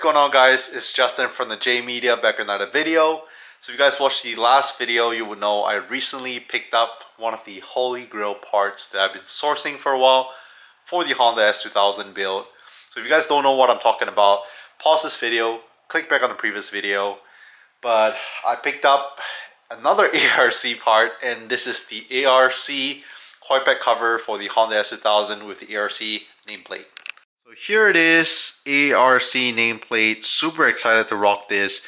going on, guys? It's Justin from the J Media back with another video. So if you guys watched the last video, you would know I recently picked up one of the holy grail parts that I've been sourcing for a while for the Honda S2000 build. So if you guys don't know what I'm talking about, pause this video, click back on the previous video. But I picked up another ARC part, and this is the ARC coil pack cover for the Honda S2000 with the ARC nameplate. So here it is, ARC nameplate. Super excited to rock this.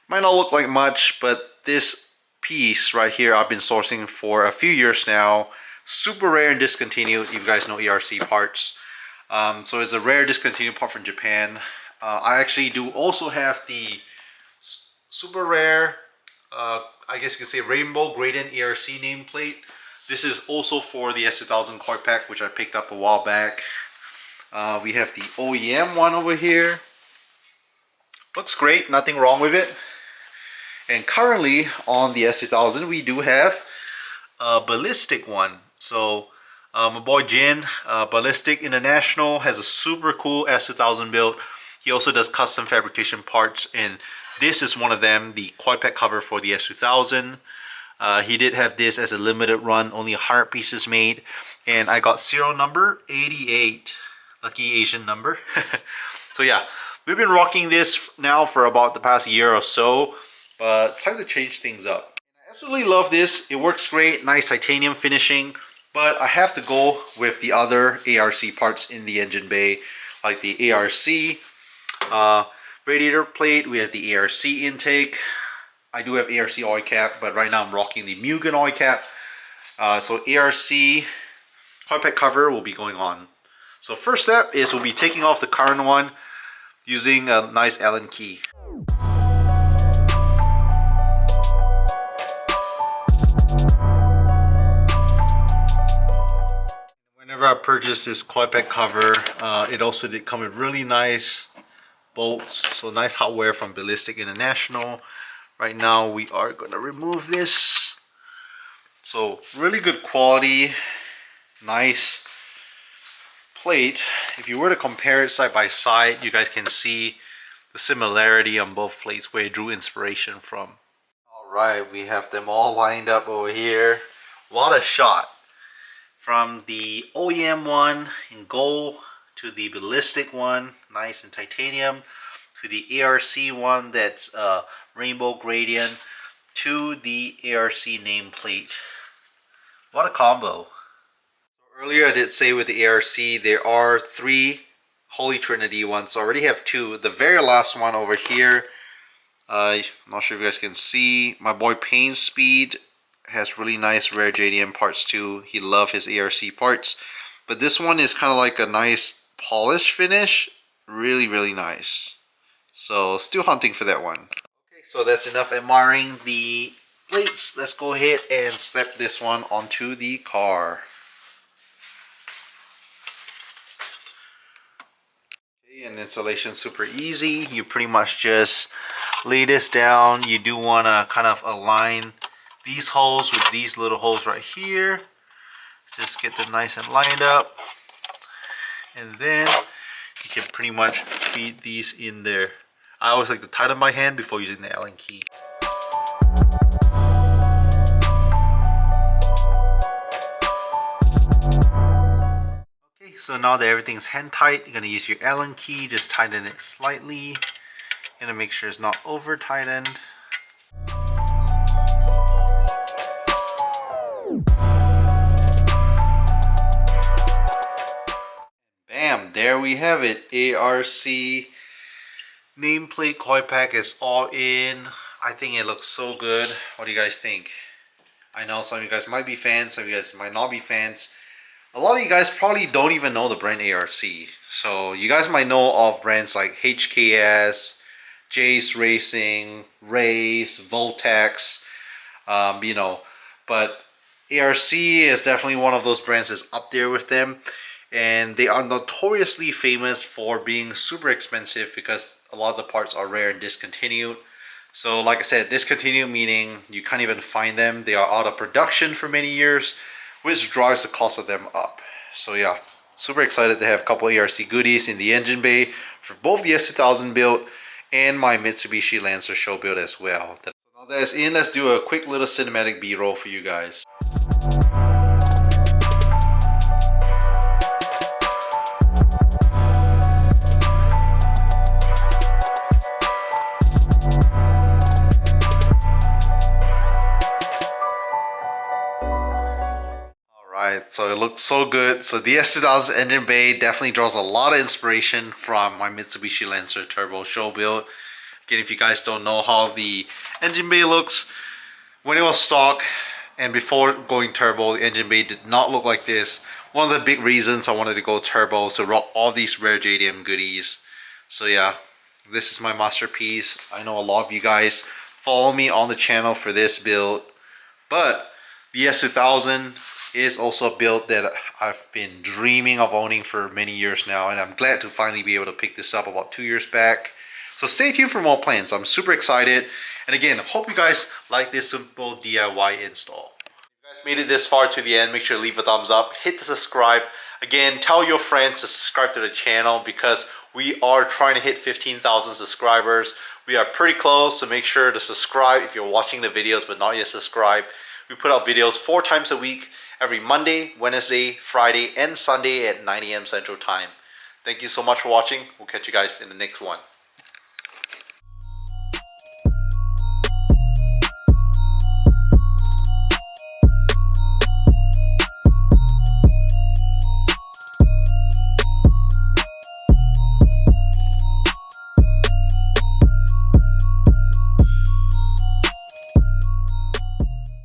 Might not look like much, but this piece right here I've been sourcing for a few years now. Super rare and discontinued. You guys know ARC parts. So it's a rare discontinued part from Japan. I actually do also have the super rare, I guess you can say rainbow gradient ARC nameplate. This is also for the S2000 coil pack, which I picked up a while back. We have the OEM one over here. Looks great, nothing wrong with it. And currently on the S2000 we do have a ballistic one. So my boy Jin, Ballistic International, has a super cool S2000 build. He also does custom fabrication parts, and this is one of them, the coil pack cover for the S2000. He did have this as a limited run, only 100 pieces made, and I got serial number 88, lucky Asian number. So yeah, we've been rocking this now for about the past year or so, but it's time to change things up. I absolutely love this. It works great, nice titanium finishing, but I have to go with the other ARC parts in the engine bay, like the ARC radiator plate. We have the ARC intake. I do have ARC oil cap, but right now I'm rocking the Mugen oil cap. So ARC coil pack cover will be going on. So first step is we'll be taking off the current one using a nice Allen key. Whenever I purchased this coil pack cover, it also did come with really nice bolts, so nice hot wear from Ballistic International. Right now we are going to remove this. So really good quality, nice plate. If you were to compare it side by side, you guys can see the similarity on both plates where it drew inspiration from. Alright, we have them all lined up over here. What a shot! From the OEM one in gold to the Ballistic one, nice in titanium, to the ARC one that's rainbow gradient, to the ARC nameplate. What a combo. Earlier I did say with the ARC there are 3 Holy Trinity ones, so I already have 2. The very last one over here, I'm not sure if you guys can see, my boy Pain Speed has really nice rare JDM parts too. He loves his ARC parts, but this one is kind of like a nice polish finish. Really nice. So still hunting for that one. Okay, so that's enough admiring the plates. Let's go ahead and step this one onto the car. Okay, and installation super easy. You pretty much just lay this down. You do want to kind of align these holes with these little holes right here. Just get them nice and lined up, and then you can pretty much feed these in there. I always like to tighten my hand before using the Allen key. Okay, so now that everything's hand tight, you're going to use your Allen key. Just tighten it slightly. Going to make sure it's not over tightened. Bam, there we have it. ARC nameplate coil pack is all in. I think it looks so good. What do you guys think? I know some of you guys might be fans, some of you guys might not be fans. A lot of you guys probably don't even know the brand ARC. So you guys might know of brands like HKS, Jace Racing, Race, Voltex, you know, but ARC is definitely one of those brands that's up there with them. And they are notoriously famous for being super expensive because a lot of the parts are rare and discontinued. So like I said, discontinued meaning you can't even find them. They are out of production for many years, which drives the cost of them up. So yeah, Super excited to have a couple ARC goodies in the engine bay for both the S2000 build and my Mitsubishi Lancer show build as well. Now that is in, let's do a quick little cinematic B-roll for you guys. Alright, so it looks so good. So the S2000 engine bay definitely draws a lot of inspiration from my Mitsubishi Lancer turbo show build. Again, if you guys don't know how the engine bay looks, when it was stock and before going turbo, the engine bay did not look like this. One of the big reasons I wanted to go turbo is to rock all these rare JDM goodies. So yeah, this is my masterpiece. I know a lot of you guys follow me on the channel for this build, but the S2000 is also a build that I've been dreaming of owning for many years now, and I'm glad to finally be able to pick this up about 2 years back. So stay tuned for more plans. I'm super excited, and again, hope you guys like this simple DIY install. If you guys made it this far to the end, make sure to leave a thumbs up, hit the subscribe. Again, tell your friends to subscribe to the channel because we are trying to hit 15,000 subscribers. We are pretty close, so make sure to subscribe if you're watching the videos but not yet subscribed. We put out videos 4 times a week, every Monday, Wednesday, Friday, and Sunday at 9 AM Central Time. Thank you so much for watching. We'll catch you guys in the next one.